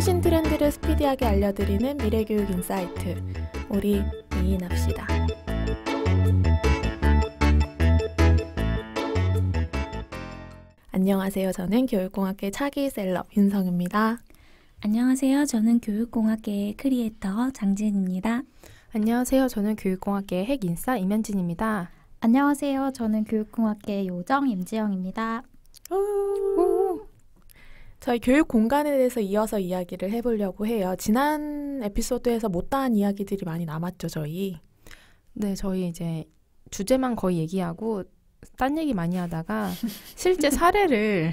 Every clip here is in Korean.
최신 트렌드를 스피디하게 알려드리는 미래교육 인사이트. 우리 미인합시다. 안녕하세요. 저는 교육공학계 차기 셀럽 윤성입니다. 안녕하세요. 저는 교육공학계의 크리에이터 장지은입니다. 안녕하세요. 저는 교육공학계의 핵인싸 임현진입니다. 안녕하세요. 저는 교육공학계의 요정 임지영입니다. 저희 교육 공간에 대해서 이어서 이야기를 해보려고 해요. 지난 에피소드에서 못다한 이야기들이 많이 남았죠, 저희. 네, 저희 이제 주제만 거의 얘기하고 딴 얘기 많이 하다가 실제 사례를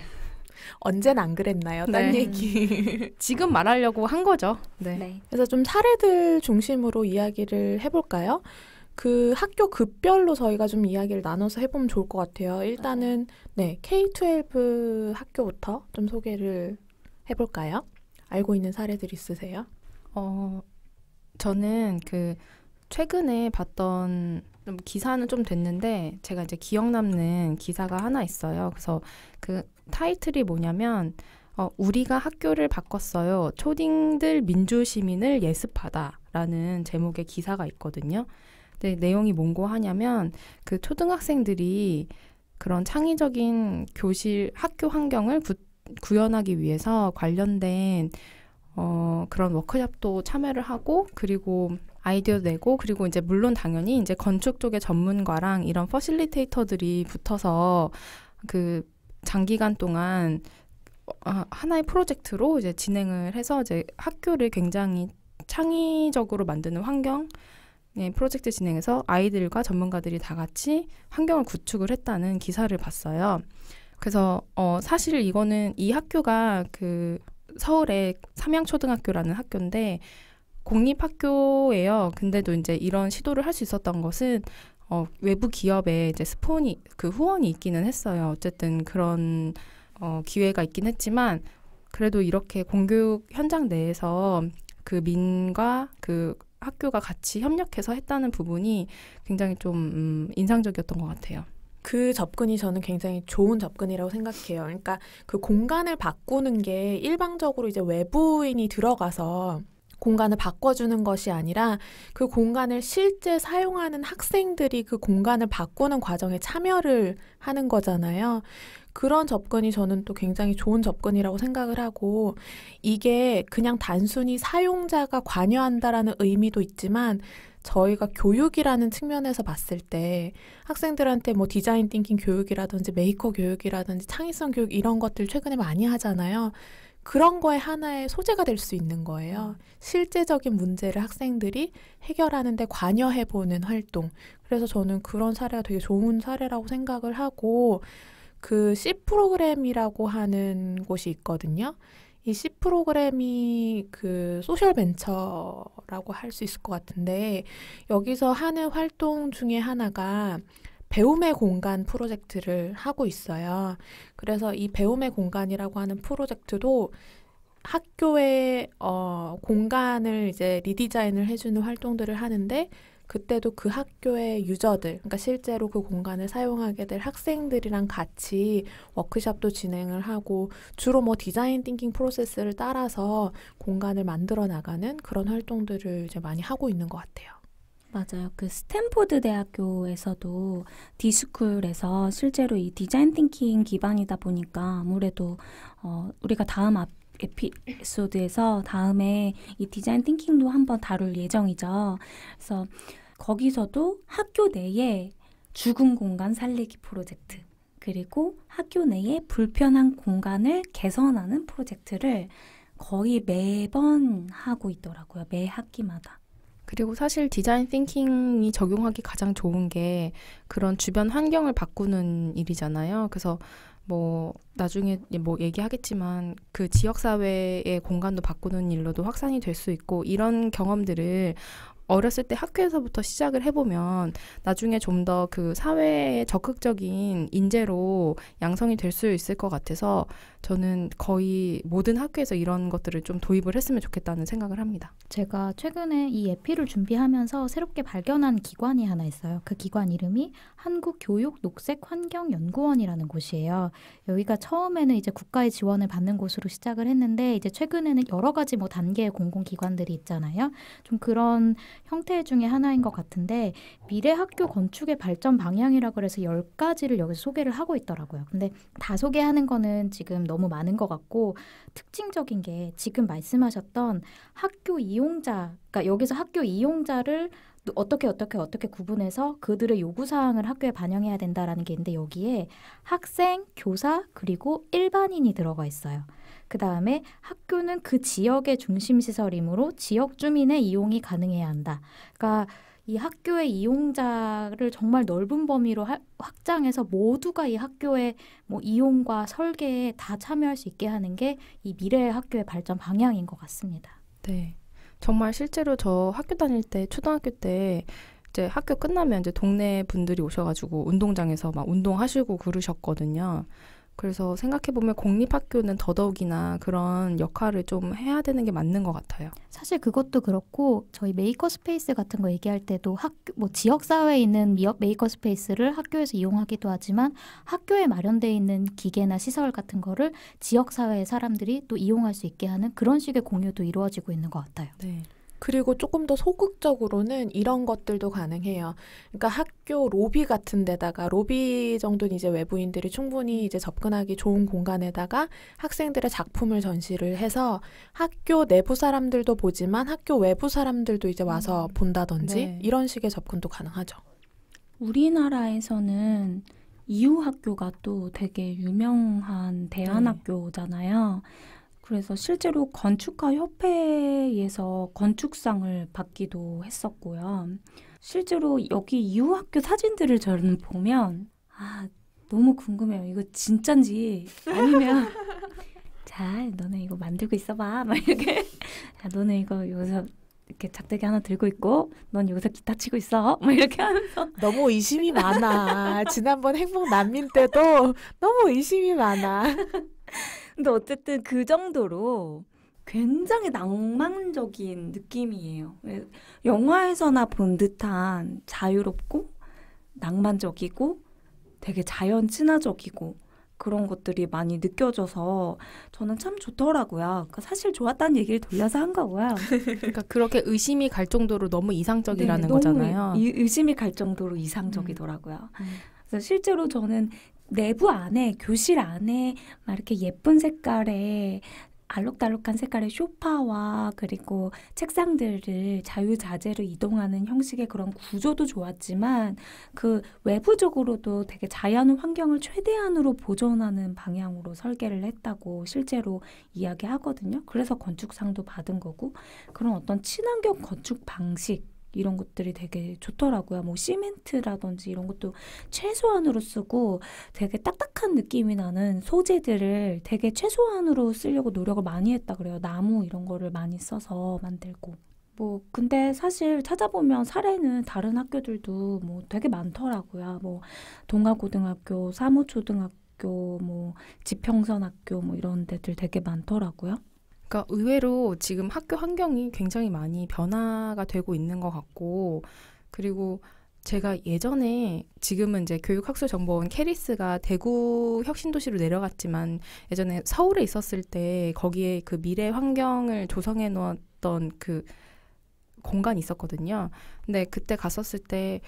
언제는 안 그랬나요? 딴 네. 얘기. 지금 말하려고 한 거죠. 네. 네. 그래서 좀 사례들 중심으로 이야기를 해볼까요? 그 학교 급별로 저희가 좀 이야기를 나눠서 해보면 좋을 것 같아요. 일단은 네, K-12 학교부터 좀 소개를 해볼까요? 알고 있는 사례들 있으세요? 저는 그 최근에 봤던 기사는 좀 됐는데 제가 이제 기억 남는 기사가 하나 있어요. 그래서 그 타이틀이 뭐냐면 우리가 학교를 바꿨어요. 초딩들 민주시민을 예습하다 라는 제목의 기사가 있거든요. 근데 내용이 뭔고 하냐면 그 초등학생들이 그런 창의적인 교실, 학교 환경을 구현하기 위해서 관련된 그런 워크숍도 참여를 하고 그리고 아이디어 내고 그리고 이제 물론 당연히 이제 건축 쪽의 전문가랑 이런 퍼실리테이터들이 붙어서 그 장기간 동안 하나의 프로젝트로 이제 진행을 해서 이제 학교를 굉장히 창의적으로 만드는 환경 프로젝트 진행해서 아이들과 전문가들이 다 같이 환경을 구축을 했다는 기사를 봤어요. 그래서 사실 이거는 이 학교가 그 서울의 삼양초등학교라는 학교인데 공립학교예요. 근데도 이제 이런 시도를 할 수 있었던 것은 외부 기업에 이제 그 후원이 있기는 했어요. 어쨌든 그런 기회가 있긴 했지만 그래도 이렇게 공교육 현장 내에서 그 민과 그 학교가 같이 협력해서 했다는 부분이 굉장히 좀 인상적이었던 것 같아요. 그 접근이 저는 굉장히 좋은 접근이라고 생각해요. 그러니까 그 공간을 바꾸는 게 일방적으로 이제 외부인이 들어가서 공간을 바꿔주는 것이 아니라 그 공간을 실제 사용하는 학생들이 그 공간을 바꾸는 과정에 참여를 하는 거잖아요. 그런 접근이 저는 또 굉장히 좋은 접근이라고 생각을 하고 이게 그냥 단순히 사용자가 관여한다라는 의미도 있지만 저희가 교육이라는 측면에서 봤을 때 학생들한테 뭐 디자인 띵킹 교육이라든지 메이커 교육이라든지 창의성 교육 이런 것들 최근에 많이 하잖아요. 그런 거에 하나의 소재가 될 수 있는 거예요. 실제적인 문제를 학생들이 해결하는 데 관여해보는 활동. 그래서 저는 그런 사례가 되게 좋은 사례라고 생각을 하고 그 C 프로그램이라고 하는 곳이 있거든요. 이 C 프로그램이 그 소셜 벤처라고 할 수 있을 것 같은데 여기서 하는 활동 중에 하나가 배움의 공간 프로젝트를 하고 있어요. 그래서 이 배움의 공간이라고 하는 프로젝트도 학교의 공간을 이제 리디자인을 해주는 활동들을 하는데 그때도 그 학교의 유저들, 그러니까 실제로 그 공간을 사용하게 될 학생들이랑 같이 워크숍도 진행을 하고 주로 뭐 디자인 띵킹 프로세스를 따라서 공간을 만들어 나가는 그런 활동들을 이제 많이 하고 있는 것 같아요. 맞아요. 그 스탠포드 대학교에서도 디스쿨에서 실제로 이 디자인 띵킹 기반이다 보니까 아무래도 우리가 다음 에피소드에서 다음에 이 디자인 띵킹도 한번 다룰 예정이죠. 그래서 거기서도 학교 내에 죽은 공간 살리기 프로젝트 그리고 학교 내에 불편한 공간을 개선하는 프로젝트를 거의 매번 하고 있더라고요. 매 학기마다. 그리고 사실 디자인 띵킹이 적용하기 가장 좋은 게 그런 주변 환경을 바꾸는 일이잖아요. 그래서 뭐 나중에 뭐 얘기하겠지만 그 지역사회의 공간도 바꾸는 일로도 확산이 될 수 있고 이런 경험들을 어렸을 때 학교에서부터 시작을 해보면 나중에 좀 더 그 사회에 적극적인 인재로 양성이 될 수 있을 것 같아서 저는 거의 모든 학교에서 이런 것들을 좀 도입을 했으면 좋겠다는 생각을 합니다. 제가 최근에 이 에피를 준비하면서 새롭게 발견한 기관이 하나 있어요. 그 기관 이름이 한국교육녹색환경연구원이라는 곳이에요. 여기가 처음에는 이제 국가의 지원을 받는 곳으로 시작을 했는데 이제 최근에는 여러 가지 뭐 단계의 공공기관들이 있잖아요. 좀 그런 형태 중에 하나인 것 같은데 미래 학교 건축의 발전 방향이라 그래서 10가지를 여기서 소개를 하고 있더라고요. 근데 다 소개하는 거는 지금 너무 많은 것 같고 특징적인 게 지금 말씀하셨던 학교 이용자, 그러니까 여기서 학교 이용자를 어떻게 구분해서 그들의 요구사항을 학교에 반영해야 된다라는 게 있는데 여기에 학생, 교사, 그리고 일반인이 들어가 있어요. 그 다음에 학교는 그 지역의 중심시설이므로 지역 주민의 이용이 가능해야 한다. 그러니까 이 학교의 이용자를 정말 넓은 범위로 확장해서 모두가 이 학교의 뭐 이용과 설계에 다 참여할 수 있게 하는 게 이 미래의 학교의 발전 방향인 것 같습니다. 네. 정말 실제로 저 학교 다닐 때, 초등학교 때 이제 학교 끝나면 이제 동네 분들이 오셔가지고 운동장에서 막 운동하시고 그러셨거든요. 그래서 생각해보면 공립학교는 더더욱이나 그런 역할을 좀 해야 되는 게 맞는 것 같아요. 사실 그것도 그렇고 저희 메이커 스페이스 같은 거 얘기할 때도 학교 뭐 지역 사회에 있는 메이커 스페이스를 학교에서 이용하기도 하지만 학교에 마련되어 있는 기계나 시설 같은 거를 지역 사회의 사람들이 또 이용할 수 있게 하는 그런 식의 공유도 이루어지고 있는 것 같아요. 네. 그리고 조금 더 소극적으로는 이런 것들도 가능해요. 그러니까 학교 로비 같은 데다가 로비 정도는 이제 외부인들이 충분히 이제 접근하기 좋은 공간에다가 학생들의 작품을 전시를 해서 학교 내부 사람들도 보지만 학교 외부 사람들도 이제 와서 본다든지 네. 이런 식의 접근도 가능하죠. 우리나라에서는 이유학교가 또 되게 유명한 대안학교잖아요. 그래서 실제로 건축가 협회에서 건축상을 받기도 했었고요. 실제로 여기 이후학교 사진들을 저는 보면 너무 궁금해요. 이거 진짠지 아니면 자, 너네 이거 만들고 있어봐. 막 이렇게 너네 이거 여기서 이렇게 작대기 하나 들고 있고 넌 여기서 기타 치고 있어. 막 이렇게 하면서 너무 의심이 많아. 지난번 행복 난민 때도 너무 의심이 많아. 근데 어쨌든 그 정도로 굉장히 낭만적인 느낌이에요. 영화에서나 본 듯한 자유롭고 낭만적이고 되게 자연 친화적이고 그런 것들이 많이 느껴져서 저는 참 좋더라고요. 그러니까 사실 좋았다는 얘기를 돌려서 한 거고요. 그러니까 그렇게 의심이 갈 정도로 너무 이상적이라는 네, 거잖아요. 의심이 갈 정도로 이상적이더라고요. 그래서 실제로 저는 내부 안에 교실 안에 막 이렇게 예쁜 색깔의 알록달록한 색깔의 소파와 그리고 책상들을 자유자재로 이동하는 형식의 그런 구조도 좋았지만 그 외부적으로도 되게 자연 환경을 최대한으로 보존하는 방향으로 설계를 했다고 실제로 이야기하거든요. 그래서 건축상도 받은 거고 그런 어떤 친환경 건축 방식 이런 것들이 되게 좋더라고요. 뭐 시멘트라든지 이런 것도 최소한으로 쓰고 되게 딱딱한 느낌이 나는 소재들을 되게 최소한으로 쓰려고 노력을 많이 했다 그래요. 나무 이런 거를 많이 써서 만들고. 뭐 근데 사실 찾아보면 사례는 다른 학교들도 뭐 되게 많더라고요. 뭐 동아고등학교, 사무초등학교, 뭐 지평선학교 뭐 이런 데들 되게 많더라고요. 그러니까 의외로 지금 학교 환경이 굉장히 많이 변화가 되고 있는 것 같고 그리고 제가 예전에 지금은 이제 교육학술정보원 캐리스가 대구 혁신도시로 내려갔지만 예전에 서울에 있었을 때 거기에 그 미래 환경을 조성해 놓았던 그 공간이 있었거든요. 근데 그때 갔었을 때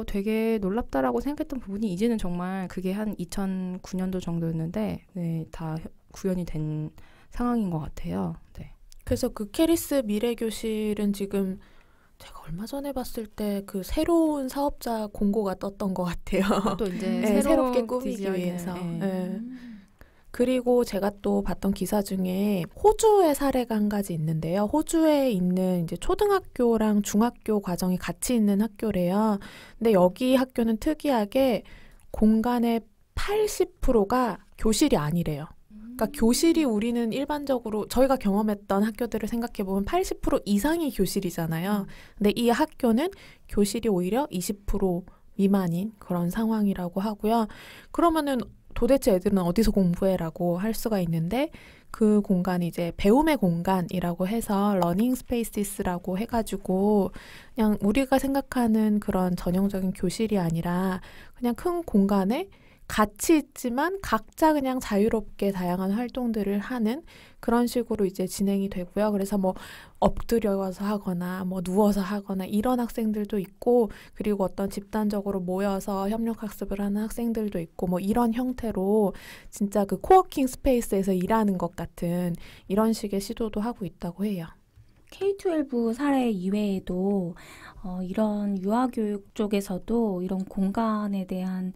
되게 놀랍다라고 생각했던 부분이 이제는 정말 그게 한 2009년도 정도였는데 네, 다 구현이 된 상황인 것 같아요. 네. 그래서 그 캐리스 미래교실은 지금 제가 얼마 전에 봤을 때 그 새로운 사업자 공고가 떴던 것 같아요. 또 이제 네, 새롭게 꾸미기 디자인을, 위해서. 네. 네. 그리고 제가 또 봤던 기사 중에 호주의 사례가 한 가지 있는데요. 호주에 있는 이제 초등학교랑 중학교 과정이 같이 있는 학교래요. 근데 여기 학교는 특이하게 공간의 80%가 교실이 아니래요. 그러니까 교실이 우리는 일반적으로 저희가 경험했던 학교들을 생각해보면 80% 이상이 교실이잖아요. 근데 이 학교는 교실이 오히려 20% 미만인 그런 상황이라고 하고요. 그러면은 도대체 애들은 어디서 공부해라고 할 수가 있는데 그 공간이 이제 배움의 공간이라고 해서 러닝 스페이시스라고 해가지고 그냥 우리가 생각하는 그런 전형적인 교실이 아니라 그냥 큰 공간에 같이 있지만 각자 그냥 자유롭게 다양한 활동들을 하는 그런 식으로 이제 진행이 되고요. 그래서 뭐 엎드려서 하거나 뭐 누워서 하거나 이런 학생들도 있고 그리고 어떤 집단적으로 모여서 협력학습을 하는 학생들도 있고 뭐 이런 형태로 진짜 그 코워킹 스페이스에서 일하는 것 같은 이런 식의 시도도 하고 있다고 해요. K-12 사례 이외에도 이런 유아교육 쪽에서도 이런 공간에 대한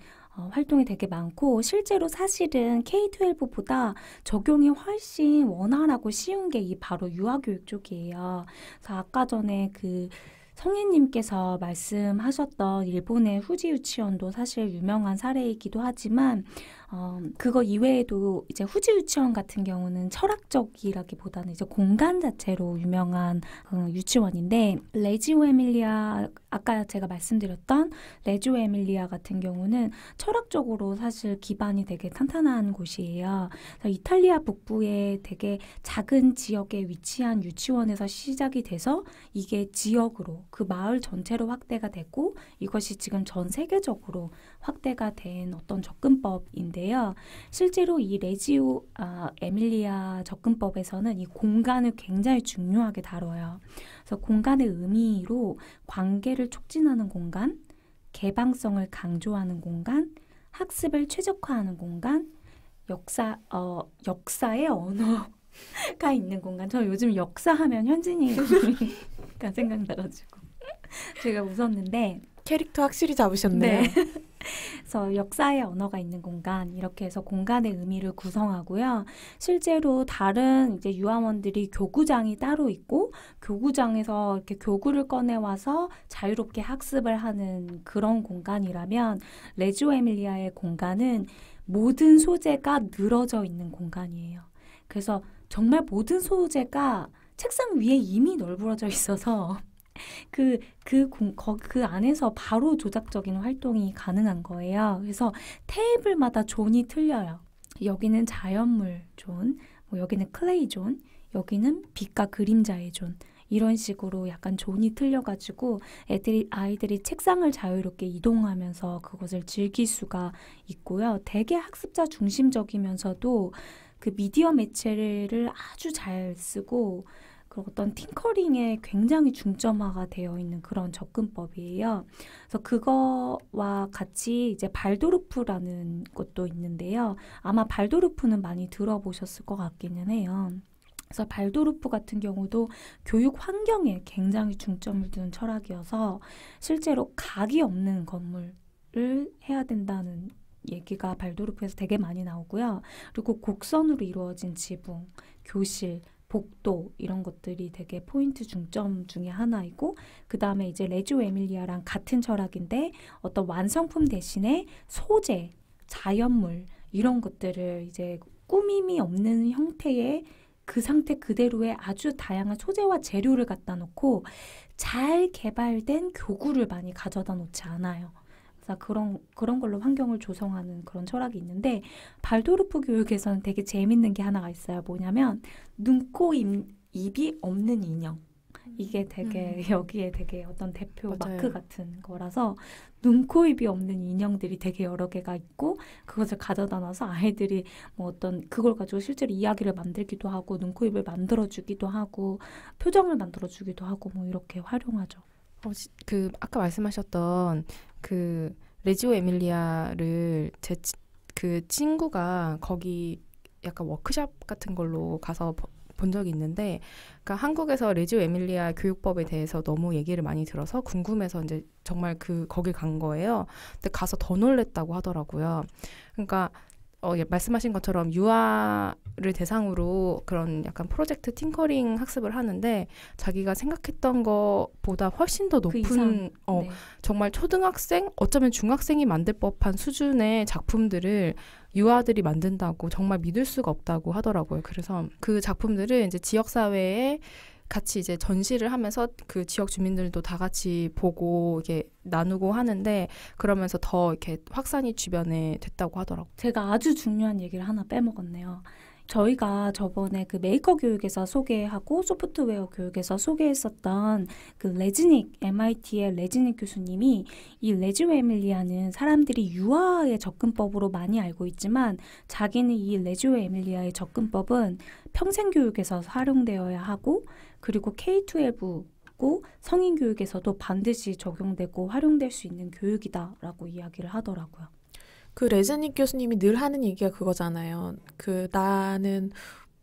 활동이 되게 많고 실제로 사실은 K-12보다 적용이 훨씬 원활하고 쉬운 게 이 바로 유아교육 쪽이에요. 그래서 아까 전에 그 성혜님께서 말씀하셨던 일본의 후지 유치원도 사실 유명한 사례이기도 하지만 그거 이외에도 이제 후지 유치원 같은 경우는 철학적이라기보다는 이제 공간 자체로 유명한 유치원인데 레지오 에밀리아 아까 제가 말씀드렸던 레지오 에밀리아 같은 경우는 철학적으로 사실 기반이 되게 탄탄한 곳이에요. 그래서 이탈리아 북부의 되게 작은 지역에 위치한 유치원에서 시작이 돼서 이게 지역으로 그 마을 전체로 확대가 되고 이것이 지금 전 세계적으로 확대가 된 어떤 접근법인데요. 실제로 이 레지오 에밀리아 접근법에서는 이 공간을 굉장히 중요하게 다뤄요. 그래서 공간의 의미로 관계를 촉진하는 공간, 개방성을 강조하는 공간, 학습을 최적화하는 공간, 역사의 언어가 있는 공간. 저 요즘 역사하면 현진이가 생각나가지고 제가 웃었는데 캐릭터 확실히 잡으셨네요. 네. 그래서 역사의 언어가 있는 공간 이렇게 해서 공간의 의미를 구성하고요. 실제로 다른 이제 유아원들이 교구장이 따로 있고 교구장에서 이렇게 교구를 꺼내와서 자유롭게 학습을 하는 그런 공간이라면 레지오 에밀리아의 공간은 모든 소재가 늘어져 있는 공간이에요. 그래서 정말 모든 소재가 책상 위에 이미 널브러져 있어서 그 안에서 바로 조작적인 활동이 가능한 거예요. 그래서 테이블마다 존이 틀려요. 여기는 자연물 존, 뭐 여기는 클레이 존, 여기는 빛과 그림자의 존. 이런 식으로 약간 존이 틀려가지고 아이들이 책상을 자유롭게 이동하면서 그것을 즐길 수가 있고요. 되게 학습자 중심적이면서도 그 미디어 매체를 아주 잘 쓰고 그리고 어떤 팅커링에 굉장히 중점화가 되어 있는 그런 접근법이에요. 그래서 그거와 같이 이제 발도르프라는 것도 있는데요. 아마 발도르프는 많이 들어보셨을 것 같기는 해요. 그래서 발도르프 같은 경우도 교육 환경에 굉장히 중점을 둔 철학이어서 실제로 각이 없는 건물을 해야 된다는 얘기가 발도르프에서 되게 많이 나오고요. 그리고 곡선으로 이루어진 지붕, 교실, 복도 이런 것들이 되게 포인트 중점 중에 하나이고 그 다음에 이제 레지오 에밀리아랑 같은 철학인데 어떤 완성품 대신에 소재, 자연물 이런 것들을 이제 꾸밈이 없는 형태의 그 상태 그대로의 아주 다양한 소재와 재료를 갖다 놓고 잘 개발된 교구를 많이 가져다 놓지 않아요. 그래서 그런 걸로 환경을 조성하는 그런 철학이 있는데 발도르프 교육에서는 되게 재밌는 게 하나가 있어요. 뭐냐면 눈, 코, 입이 없는 인형. 이게 되게 여기에 되게 어떤 대표 맞아요. 마크 같은 거라서 눈, 코, 입이 없는 인형들이 되게 여러 개가 있고 그것을 가져다 놔서 아이들이 뭐 어떤 그걸 가지고 실제로 이야기를 만들기도 하고 눈, 코, 입을 만들어주기도 하고 표정을 만들어주기도 하고 뭐 이렇게 활용하죠. 그 아까 말씀하셨던 그 레지오 에밀리아를 그 친구가 거기 약간 워크숍 같은 걸로 가서 본 적이 있는데, 그러니까 한국에서 레지오 에밀리아 교육법에 대해서 너무 얘기를 많이 들어서 궁금해서 이제 정말 거길 간 거예요. 근데 가서 더 놀랬다고 하더라고요. 그러니까 말씀하신 것처럼 유아를 대상으로 그런 약간 프로젝트 팅커링 학습을 하는데 자기가 생각했던 것보다 훨씬 더 높은 네. 정말 초등학생, 어쩌면 중학생이 만들 법한 수준의 작품들을 유아들이 만든다고 정말 믿을 수가 없다고 하더라고요. 그래서 그 작품들을 이제 지역사회에 같이 이제 전시를 하면서 그 지역 주민들도 다 같이 보고 이게 나누고 하는데 그러면서 더 이렇게 확산이 주변에 됐다고 하더라고요. 제가 아주 중요한 얘기를 하나 빼먹었네요. 저희가 저번에 그 메이커 교육에서 소개하고 소프트웨어 교육에서 소개했었던 그 레즈닉, MIT의 레즈닉 교수님이 이 레지오 에밀리아는 사람들이 유아의 접근법으로 많이 알고 있지만 자기는 이 레지오 에밀리아의 접근법은 평생 교육에서 활용되어야 하고 그리고 K-12고 성인 교육에서도 반드시 적용되고 활용될 수 있는 교육이다라고 이야기를 하더라고요. 그 레즈닉 교수님이 늘 하는 얘기가 그거잖아요. 그 나는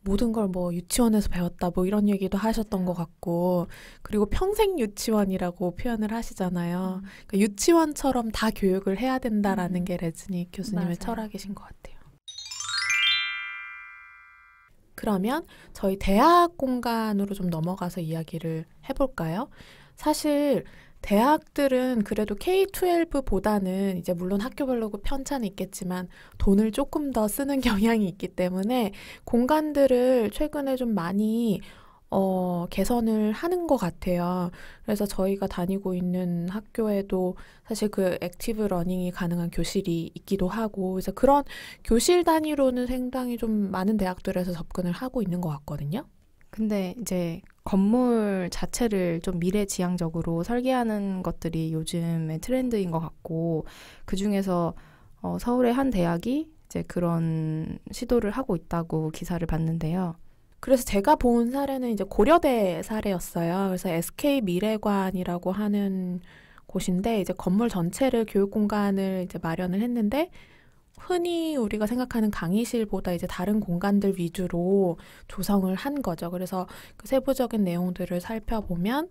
모든 걸 뭐 유치원에서 배웠다 뭐 이런 얘기도 하셨던 것 같고 그리고 평생 유치원이라고 표현을 하시잖아요. 그러니까 유치원처럼 다 교육을 해야 된다라는 게 레즈닉 교수님의 맞아요. 철학이신 것 같아요. 그러면 저희 대학 공간으로 좀 넘어가서 이야기를 해볼까요? 사실 대학들은 그래도 K-12보다는 이제 물론 학교별로 편차는 있겠지만 돈을 조금 더 쓰는 경향이 있기 때문에 공간들을 최근에 좀 많이 개선을 하는 것 같아요. 그래서 저희가 다니고 있는 학교에도 사실 그 액티브 러닝이 가능한 교실이 있기도 하고 그래서 그런 교실 단위로는 상당히 좀 많은 대학들에서 접근을 하고 있는 것 같거든요. 근데 이제 건물 자체를 좀 미래지향적으로 설계하는 것들이 요즘의 트렌드인 것 같고 그중에서 서울의 한 대학이 이제 그런 시도를 하고 있다고 기사를 봤는데요. 그래서 제가 본 사례는 이제 고려대 사례였어요. 그래서 SK 미래관이라고 하는 곳인데 이제 건물 전체를 교육 공간을 이제 마련을 했는데 흔히 우리가 생각하는 강의실보다 이제 다른 공간들 위주로 조성을 한 거죠. 그래서 그 세부적인 내용들을 살펴보면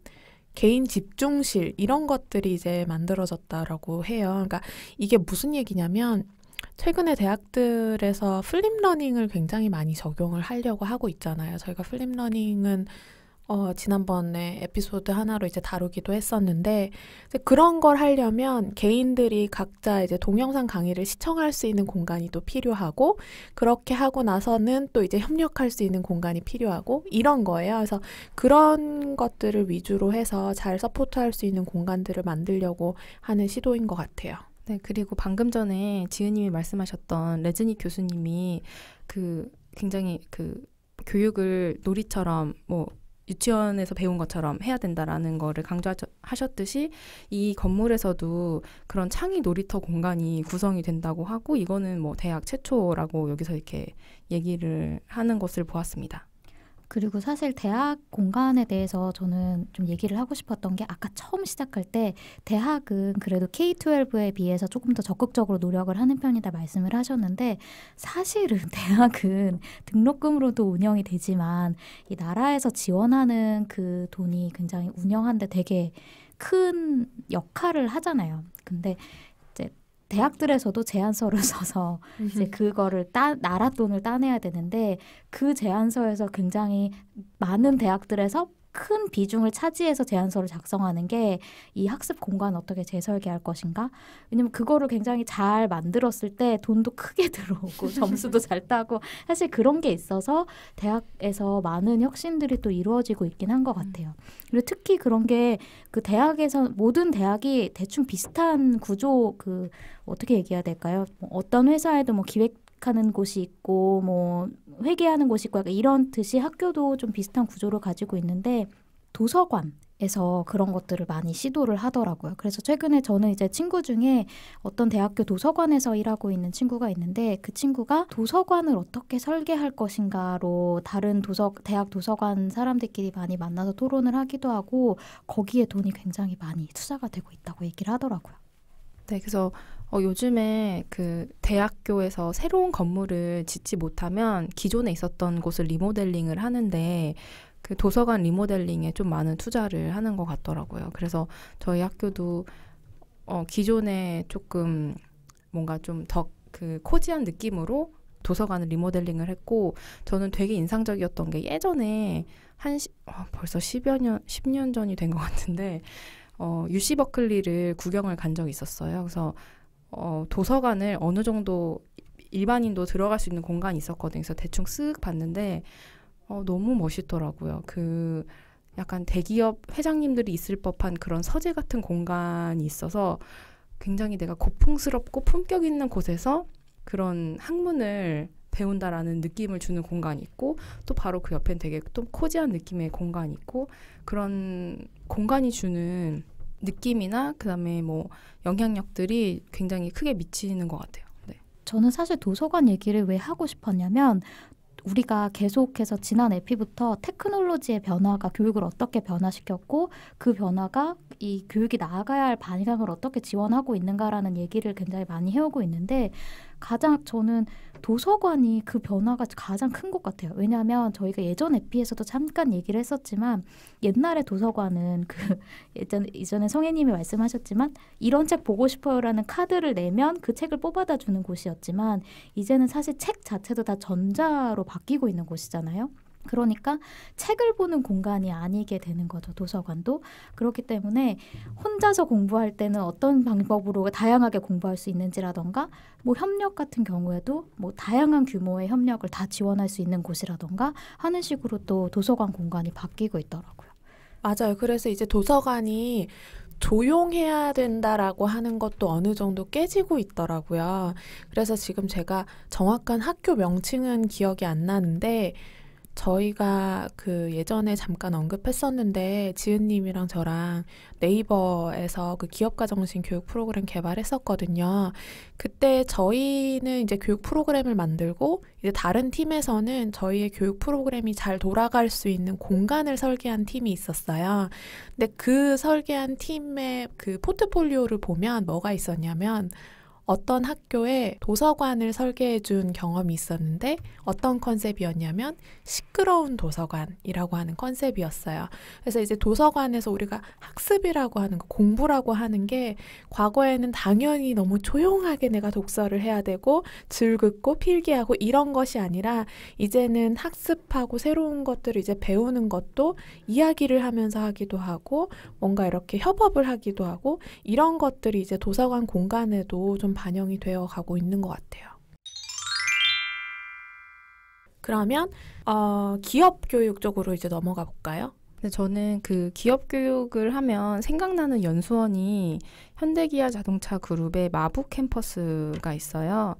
개인 집중실 이런 것들이 이제 만들어졌다라고 해요. 그러니까 이게 무슨 얘기냐면 최근에 대학들에서 플립러닝을 굉장히 많이 적용을 하려고 하고 있잖아요. 저희가 플립러닝은 지난번에 에피소드 하나로 이제 다루기도 했었는데 이제 그런 걸 하려면 개인들이 각자 이제 동영상 강의를 시청할 수 있는 공간이 또 필요하고 그렇게 하고 나서는 또 이제 협력할 수 있는 공간이 필요하고 이런 거예요. 그래서 그런 것들을 위주로 해서 잘 서포트할 수 있는 공간들을 만들려고 하는 시도인 것 같아요. 네, 그리고 방금 전에 지은님이 말씀하셨던 레즈닉 교수님이 그 굉장히 그 교육을 놀이처럼 뭐 유치원에서 배운 것처럼 해야 된다라는 거를 강조하셨듯이 이 건물에서도 그런 창의 놀이터 공간이 구성이 된다고 하고 이거는 뭐 대학 최초라고 여기서 이렇게 얘기를 하는 것을 보았습니다. 그리고 사실 대학 공간에 대해서 저는 좀 얘기를 하고 싶었던 게 아까 처음 시작할 때 대학은 그래도 K-12에 비해서 조금 더 적극적으로 노력을 하는 편이다 말씀을 하셨는데 사실은 대학은 등록금으로도 운영이 되지만 이 나라에서 지원하는 그 돈이 굉장히 운영하는데 되게 큰 역할을 하잖아요. 근데 대학들에서도 제안서를 써서 이제 그거를 나라 돈을 따내야 되는데 그 제안서에서 굉장히 많은 대학들에서 큰 비중을 차지해서 제안서를 작성하는 게 이 학습 공간 어떻게 재설계할 것인가? 왜냐면 그거를 굉장히 잘 만들었을 때 돈도 크게 들어오고 점수도 잘 따고 사실 그런 게 있어서 대학에서 많은 혁신들이 또 이루어지고 있긴 한 것 같아요. 그리고 특히 그런 게 그 대학에서 모든 대학이 대충 비슷한 구조 그 어떻게 얘기해야 될까요? 뭐 어떤 회사에도 뭐 기획하는 곳이 있고 뭐 회계하는 곳이 있고 이런 듯이 학교도 좀 비슷한 구조를 가지고 있는데 도서관에서 그런 것들을 많이 시도를 하더라고요. 그래서 최근에 저는 이제 친구 중에 어떤 대학교 도서관에서 일하고 있는 친구가 있는데 그 친구가 도서관을 어떻게 설계할 것인가로 다른 대학 도서관 사람들끼리 많이 만나서 토론을 하기도 하고 거기에 돈이 굉장히 많이 투자가 되고 있다고 얘기를 하더라고요. 네, 그래서 요즘에 그 대학교에서 새로운 건물을 짓지 못하면 기존에 있었던 곳을 리모델링을 하는데 그 도서관 리모델링에 좀 많은 투자를 하는 것 같더라고요. 그래서 저희 학교도 기존에 조금 뭔가 좀 더 그 코지한 느낌으로 도서관을 리모델링을 했고 저는 되게 인상적이었던 게 예전에 벌써 10년 전이 된 것 같은데 UC 버클리를 구경을 간 적이 있었어요. 그래서 도서관을 어느 정도 일반인도 들어갈 수 있는 공간이 있었거든요. 그래서 대충 쓱 봤는데 너무 멋있더라고요. 그 약간 대기업 회장님들이 있을 법한 그런 서재 같은 공간이 있어서 굉장히 내가 고풍스럽고 품격 있는 곳에서 그런 학문을 배운다라는 느낌을 주는 공간이 있고 또 바로 그 옆엔 되게 또 코지한 느낌의 공간이 있고 그런 공간이 주는 느낌이나 그다음에 뭐 영향력들이 굉장히 크게 미치는 것 같아요. 네. 저는 사실 도서관 얘기를 왜 하고 싶었냐면 우리가 계속해서 지난 에피부터 테크놀로지의 변화가 교육을 어떻게 변화시켰고 그 변화가 이 교육이 나아가야 할 방향을 어떻게 지원하고 있는가라는 얘기를 굉장히 많이 해오고 있는데 가장 저는 도서관이 그 변화가 가장 큰 것 같아요. 왜냐하면 저희가 예전 에피에서도 잠깐 얘기를 했었지만 옛날에 도서관은 그 이전에 성혜님이 말씀하셨지만 이런 책 보고 싶어요라는 카드를 내면 그 책을 뽑아다 주는 곳이었지만 이제는 사실 책 자체도 다 전자로 바뀌고 있는 곳이잖아요. 그러니까 책을 보는 공간이 아니게 되는 거죠. 도서관도. 그렇기 때문에 혼자서 공부할 때는 어떤 방법으로 다양하게 공부할 수 있는지라던가 뭐 협력 같은 경우에도 뭐 다양한 규모의 협력을 다 지원할 수 있는 곳이라던가 하는 식으로 또 도서관 공간이 바뀌고 있더라고요. 맞아요. 그래서 이제 도서관이 조용해야 된다라고 하는 것도 어느 정도 깨지고 있더라고요. 그래서 지금 제가 정확한 학교 명칭은 기억이 안 나는데 저희가 그 예전에 잠깐 언급했었는데 지은님이랑 저랑 네이버에서 그 기업가 정신 교육 프로그램 개발했었거든요. 그때 저희는 이제 교육 프로그램을 만들고 이제 다른 팀에서는 저희의 교육 프로그램이 잘 돌아갈 수 있는 공간을 설계한 팀이 있었어요. 근데 그 설계한 팀의 그 포트폴리오를 보면 뭐가 있었냐면 어떤 학교에 도서관을 설계해 준 경험이 있었는데 어떤 컨셉이었냐면 시끄러운 도서관이라고 하는 컨셉이었어요. 그래서 이제 도서관에서 우리가 학습이라고 하는 거, 공부라고 하는 게 과거에는 당연히 너무 조용하게 내가 독서를 해야 되고 즐겁고 필기하고 이런 것이 아니라 이제는 학습하고 새로운 것들을 이제 배우는 것도 이야기를 하면서 하기도 하고 뭔가 이렇게 협업을 하기도 하고 이런 것들이 이제 도서관 공간에도 좀 반영이 되어 가고 있는 것 같아요. 그러면 기업 교육 쪽으로 이제 넘어가 볼까요? 근데 저는 그 기업 교육을 하면 생각나는 연수원이 현대기아 자동차 그룹의 마북 캠퍼스가 있어요.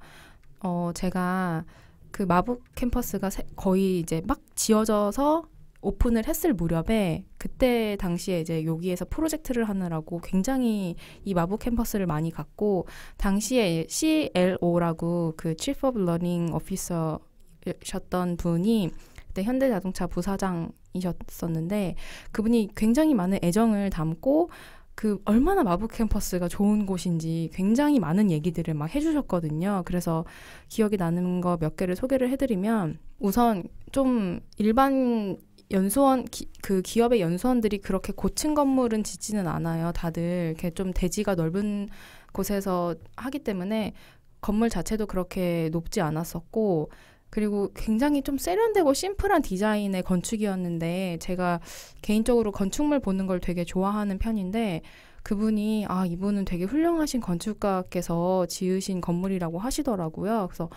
제가 그 마북 캠퍼스가 거의 이제 막 지어져서 오픈을 했을 무렵에 그때 당시에 이제 여기에서 프로젝트를 하느라고 굉장히 이 마북 캠퍼스를 많이 갔고 당시에 CLO라고 그 Chief of Learning Officer셨던 분이 그때 현대자동차 부사장이셨었는데 그분이 굉장히 많은 애정을 담고 그 얼마나 마북 캠퍼스가 좋은 곳인지 굉장히 많은 얘기들을 막 해주셨거든요. 그래서 기억이 나는 거 몇 개를 소개를 해드리면 우선 좀 일반 연수원 그 기업의 연수원들이 그렇게 고층 건물은 짓지는 않아요. 다들 이렇게 좀 대지가 넓은 곳에서 하기 때문에 건물 자체도 그렇게 높지 않았었고 그리고 굉장히 좀 세련되고 심플한 디자인의 건축이었는데 제가 개인적으로 건축물 보는 걸 되게 좋아하는 편인데 그분이 이분은 되게 훌륭하신 건축가께서 지으신 건물이라고 하시더라고요. 그래서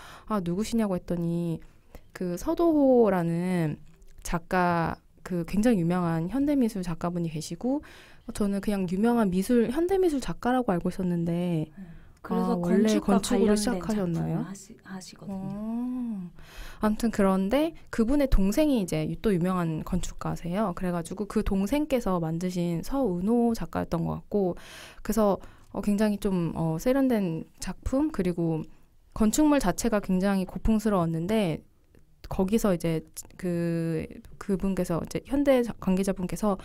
누구시냐고 했더니 그 서도호라는 작가 그 굉장히 유명한 현대미술 작가분이 계시고 저는 그냥 유명한 현대미술 작가라고 알고 있었는데 그래서 원래 건축으로 시작하셨나요? 하시거든요. 아무튼 그런데 그분의 동생이 이제 또 유명한 건축가세요. 그래가지고 그 동생께서 만드신 서은호 작가였던 것 같고 그래서 굉장히 좀 세련된 작품 그리고 건축물 자체가 굉장히 고풍스러웠는데 거기서 이제 그분께서 이제 현대 관계자분께서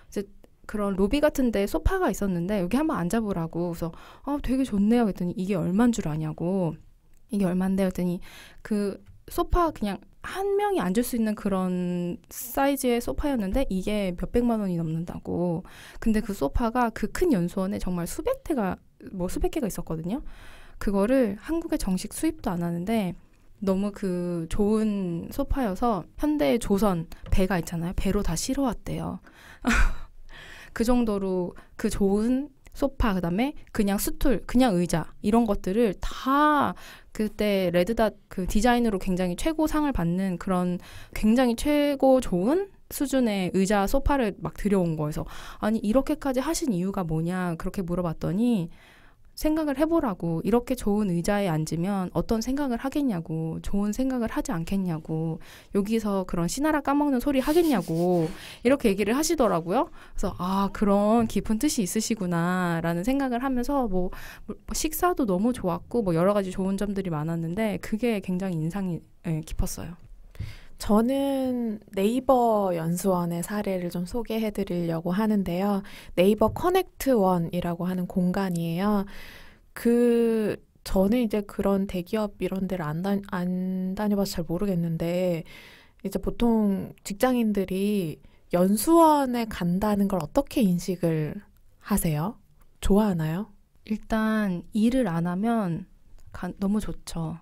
이제 그런 로비 같은데 소파가 있었는데 여기 한번 앉아보라고 그래서 되게 좋네요 그랬더니 이게 얼마인 줄 아냐고 이게 얼마인데 그랬더니 그 소파 그냥 한 명이 앉을 수 있는 그런 사이즈의 소파였는데 이게 몇백만 원이 넘는다고. 근데 그 소파가 그 큰 연수원에 정말 수백 개가 있었거든요. 그거를 한국에 정식 수입도 안 하는데 너무 그 좋은 소파여서 현대 조선 배가 있잖아요. 배로 다 실어왔대요. 그 정도로 그 좋은 소파 그다음에 그냥 스툴, 그냥 의자 이런 것들을 다 그때 레드닷 그 디자인으로 굉장히 최고상을 받는 그런 굉장히 최고 좋은 수준의 의자 소파를 막 들여온 거예요. 그래서 아니 이렇게까지 하신 이유가 뭐냐 그렇게 물어봤더니 생각을 해보라고. 이렇게 좋은 의자에 앉으면 어떤 생각을 하겠냐고. 좋은 생각을 하지 않겠냐고. 여기서 그런 씨나라 까먹는 소리 하겠냐고. 이렇게 얘기를 하시더라고요. 그래서 아 그런 깊은 뜻이 있으시구나 라는 생각을 하면서 뭐 식사도 너무 좋았고 뭐 여러 가지 좋은 점들이 많았는데 그게 굉장히 인상이 깊었어요. 저는 네이버 연수원의 사례를 좀 소개해 드리려고 하는데요. 네이버 커넥트원이라고 하는 공간이에요. 저는 이제 그런 대기업 이런 데를 안 다녀봐서 잘 모르겠는데, 이제 보통 직장인들이 연수원에 간다는 걸 어떻게 인식을 하세요? 좋아하나요? 일단 일을 안 하면 너무 좋죠.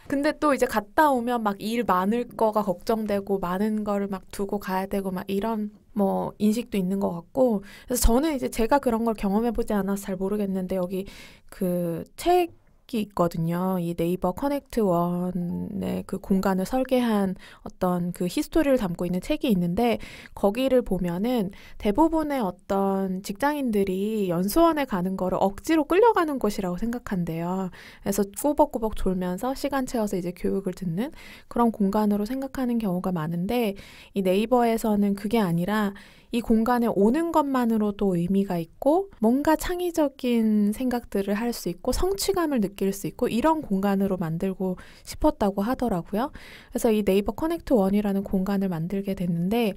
근데 또 이제 갔다 오면 막 일 많을 거가 걱정되고 많은 거를 막 두고 가야 되고 막 이런 뭐 인식도 있는 것 같고, 그래서 저는 이제 제가 그런 걸 경험해보지 않아서 잘 모르겠는데 여기 그 책이 있거든요. 이 네이버 커넥트원의 그 공간을 설계한 어떤 그 히스토리를 담고 있는 책이 있는데, 거기를 보면은 대부분의 어떤 직장인들이 연수원에 가는 거를 억지로 끌려가는 곳이라고 생각한대요. 그래서 꾸벅꾸벅 졸면서 시간 채워서 이제 교육을 듣는 그런 공간으로 생각하는 경우가 많은데, 이 네이버에서는 그게 아니라 이 공간에 오는 것만으로도 의미가 있고 뭔가 창의적인 생각들을 할 수 있고 성취감을 느낄 수 있고 이런 공간으로 만들고 싶었다고 하더라고요. 그래서 이 네이버 커넥트 원이라는 공간을 만들게 됐는데,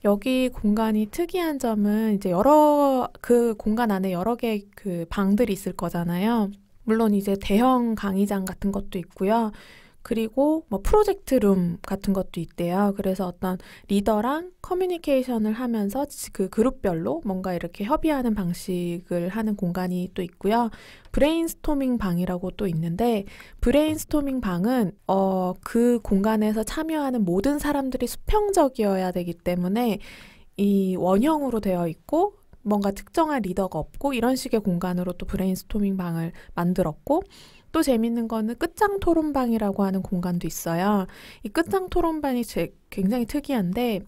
여기 공간이 특이한 점은 이제 그 공간 안에 여러 개의 그 방들이 있을 거잖아요. 물론 이제 대형 강의장 같은 것도 있고요. 그리고 뭐 프로젝트 룸 같은 것도 있대요. 그래서 어떤 리더랑 커뮤니케이션을 하면서 그 그룹별로 뭔가 이렇게 협의하는 방식을 하는 공간이 또 있고요. 브레인스토밍 방이라고 또 있는데, 브레인스토밍 방은 그 공간에서 참여하는 모든 사람들이 수평적이어야 되기 때문에 이 원형으로 되어 있고 뭔가 특정한 리더가 없고 이런 식의 공간으로 또 브레인스토밍 방을 만들었고, 또 재밌는 거는 끝장 토론방이라고 하는 공간도 있어요. 이 끝장 토론방이 굉장히 특이한데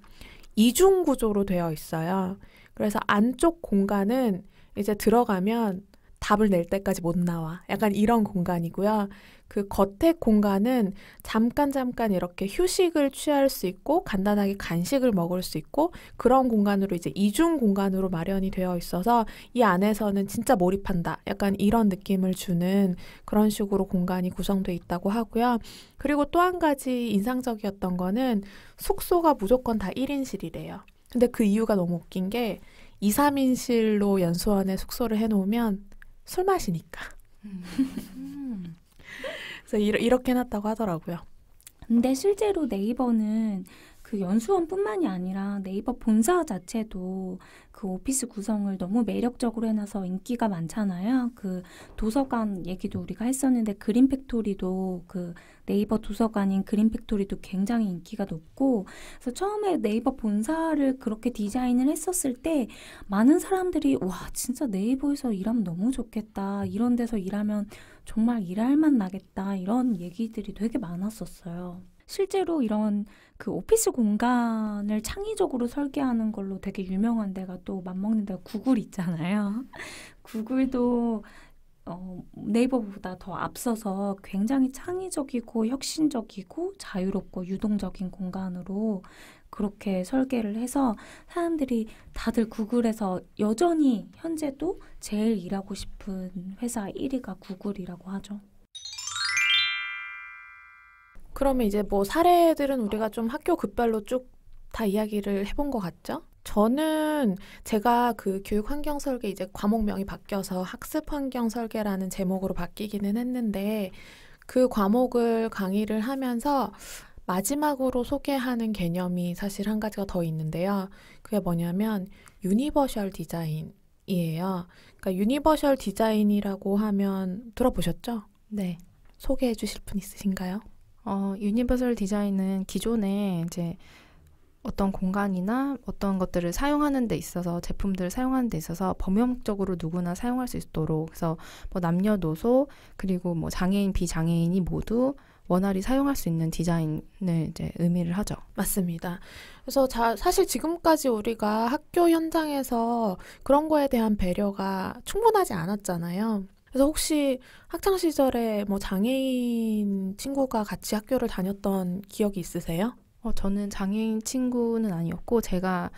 이중 구조로 되어 있어요. 그래서 안쪽 공간은 이제 들어가면 답을 낼 때까지 못 나와. 약간 이런 공간이고요. 그 겉에 공간은 잠깐 이렇게 휴식을 취할 수 있고 간단하게 간식을 먹을 수 있고 그런 공간으로 이제 이중 공간으로 마련이 되어 있어서 이 안에서는 진짜 몰입한다. 약간 이런 느낌을 주는 그런 식으로 공간이 구성되어 있다고 하고요. 그리고 또 한 가지 인상적이었던 거는 숙소가 무조건 다 1인실이래요. 근데 그 이유가 너무 웃긴 게 2, 3인실로 연수원에 숙소를 해놓으면 술 마시니까. 그래서 이렇게 해놨다고 하더라고요. 근데 실제로 네이버는 그 연수원뿐만이 아니라 네이버 본사 자체도 그 오피스 구성을 너무 매력적으로 해놔서 인기가 많잖아요. 그 도서관 얘기도 우리가 했었는데 그린팩토리도 그 네이버 도서관인 그린팩토리도 굉장히 인기가 높고, 그래서 처음에 네이버 본사를 그렇게 디자인을 했었을 때 많은 사람들이 와 진짜 네이버에서 일하면 너무 좋겠다, 이런 데서 일하면 정말 일할 맛 나겠다, 이런 얘기들이 되게 많았었어요. 실제로 이런 그 오피스 공간을 창의적으로 설계하는 걸로 되게 유명한 데가 또 맞먹는 데가 구글 있잖아요. 구글도 네이버보다 더 앞서서 굉장히 창의적이고 혁신적이고 자유롭고 유동적인 공간으로 그렇게 설계를 해서 사람들이 다들 구글에서 여전히 현재도 제일 일하고 싶은 회사 1위가 구글이라고 하죠. 그러면 이제 뭐 사례들은 우리가 좀 학교 급별로 쭉 다 이야기를 해본 것 같죠? 저는 제가 그 교육 환경 설계 이제 과목명이 바뀌어서 학습 환경 설계라는 제목으로 바뀌기는 했는데, 그 과목을 강의를 하면서 마지막으로 소개하는 개념이 사실 한 가지가 더 있는데요. 그게 뭐냐면 유니버셜 디자인이에요. 그러니까 유니버셜 디자인이라고 하면 들어보셨죠? 네. 소개해 주실 분 있으신가요? 유니버설 디자인은 기존에 이제 어떤 공간이나 어떤 것들을 사용하는 데 있어서, 제품들을 사용하는 데 있어서 범용적으로 누구나 사용할 수 있도록, 그래서 뭐 남녀노소 그리고 뭐 장애인 비장애인이 모두 원활히 사용할 수 있는 디자인을 이제 의미를 하죠. 맞습니다. 그래서 사실 지금까지 우리가 학교 현장에서 그런 거에 대한 배려가 충분하지 않았잖아요. 그래서 혹시 학창 시절에 뭐 장애인 친구가 같이 학교를 다녔던 기억이 있으세요? 저는 장애인 친구는 아니었고 제가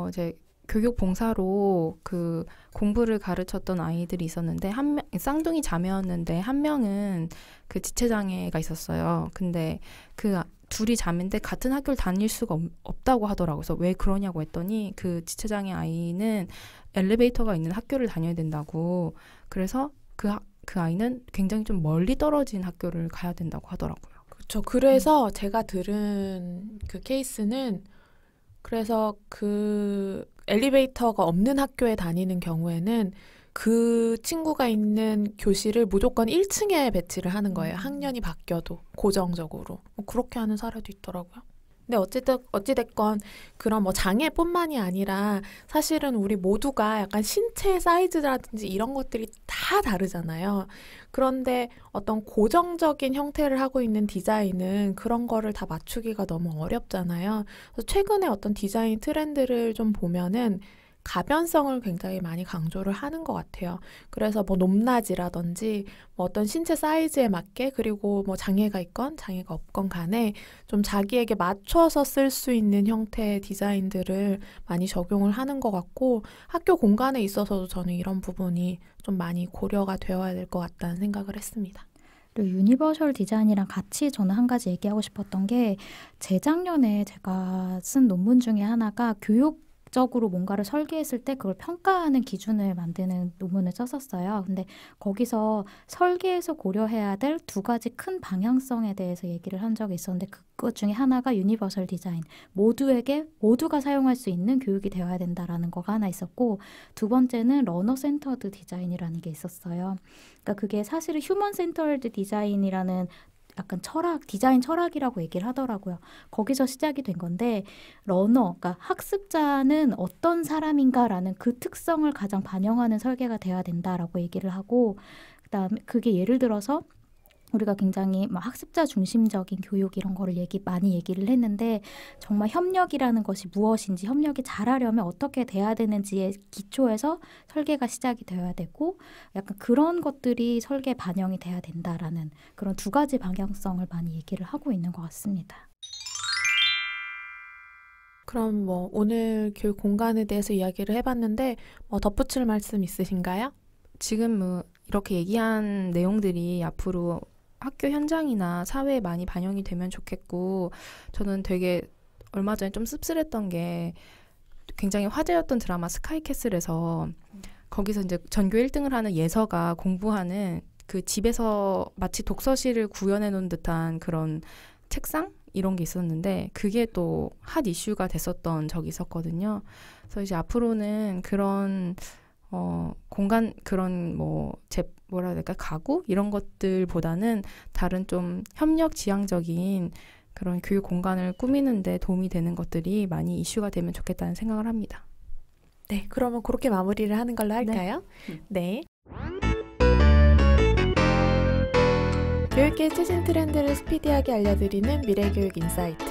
이제 교육 봉사로 그 공부를 가르쳤던 아이들이 있었는데 한 명 쌍둥이 자매였는데 한 명은 그 지체장애가 있었어요. 근데 그 둘이 자매인데 같은 학교를 다닐 수가 없다고 하더라고요. 그래서 왜 그러냐고 했더니 그 지체장애 아이는 엘리베이터가 있는 학교를 다녀야 된다고. 그래서 그 아이는 굉장히 좀 멀리 떨어진 학교를 가야 된다고 하더라고요. 그렇죠. 그래서 제가 들은 그 케이스는 그래서 그 엘리베이터가 없는 학교에 다니는 경우에는 그 친구가 있는 교실을 무조건 1층에 배치를 하는 거예요. 학년이 바뀌어도 고정적으로. 뭐 그렇게 하는 사례도 있더라고요. 근데 어찌됐건 그런 뭐 장애뿐만이 아니라 사실은 우리 모두가 약간 신체 사이즈라든지 이런 것들이 다 다르잖아요. 그런데 어떤 고정적인 형태를 하고 있는 디자인은 그런 거를 다 맞추기가 너무 어렵잖아요. 그래서 최근에 어떤 디자인 트렌드를 좀 보면은 가변성을 굉장히 많이 강조를 하는 것 같아요. 그래서 뭐 높낮이라든지 뭐 어떤 신체 사이즈에 맞게 그리고 뭐 장애가 있건 장애가 없건 간에 좀 자기에게 맞춰서 쓸 수 있는 형태의 디자인들을 많이 적용을 하는 것 같고 학교 공간에 있어서도 저는 이런 부분이 좀 많이 고려가 되어야 될 것 같다는 생각을 했습니다. 그리고 유니버셜 디자인이랑 같이 저는 한 가지 얘기하고 싶었던 게 재작년에 제가 쓴 논문 중에 하나가 교육적으로 뭔가를 설계했을 때 그걸 평가하는 기준을 만드는 논문을 썼었어요. 근데 거기서 설계에서 고려해야 될 두 가지 큰 방향성에 대해서 얘기를 한 적이 있었는데 그것 중에 하나가 유니버설 디자인, 모두가 사용할 수 있는 교육이 되어야 된다라는 거가 하나 있었고 두 번째는 러너 센터드 디자인이라는 게 있었어요. 그러니까 그게 사실은 휴먼 센터드 디자인이라는 약간 디자인 철학이라고 얘기를 하더라고요. 거기서 시작이 된 건데 그러니까 학습자는 어떤 사람인가라는 그 특성을 가장 반영하는 설계가 돼야 된다라고 얘기를 하고 그다음에 그게 예를 들어서 우리가 굉장히 막 학습자 중심적인 교육 이런 거를 많이 얘기를 했는데 정말 협력이라는 것이 무엇인지 협력이 잘하려면 어떻게 돼야 되는지의 기초에서 설계가 시작이 되어야 되고 약간 그런 것들이 설계에 반영이 돼야 된다라는 그런 두 가지 방향성을 많이 얘기를 하고 있는 것 같습니다. 그럼 뭐 오늘 교육 공간에 대해서 이야기를 해봤는데 뭐 덧붙일 말씀 있으신가요? 지금 뭐 이렇게 얘기한 내용들이 앞으로 학교 현장이나 사회에 많이 반영이 되면 좋겠고 저는 되게 얼마 전에 좀 씁쓸했던 게 굉장히 화제였던 드라마 스카이캐슬에서 거기서 이제 전교 1등을 하는 예서가 공부하는 그 집에서 마치 독서실을 구현해 놓은 듯한 그런 책상? 이런 게 있었는데 그게 또 핫 이슈가 됐었던 적이 있었거든요. 그래서 이제 앞으로는 그런 공간 그런 뭐라 해야 될까 가구 이런 것들보다는 다른 좀 협력 지향적인 그런 교육 공간을 꾸미는 데 도움이 되는 것들이 많이 이슈가 되면 좋겠다는 생각을 합니다. 네, 그러면 그렇게 마무리를 하는 걸로 할까요? 네. 교육계 최신 트렌드를 스피디하게 알려드리는 미래교육 인사이트.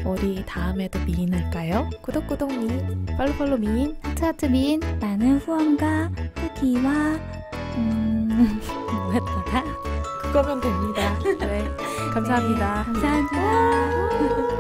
우리 다음에도 미인할까요? 구독 미인, 팔로우 미인, 하트 미인, 많은 후원과 후기와 뭐였더라? 그거면 됩니다. 네, 감사합니다. 감사합니다.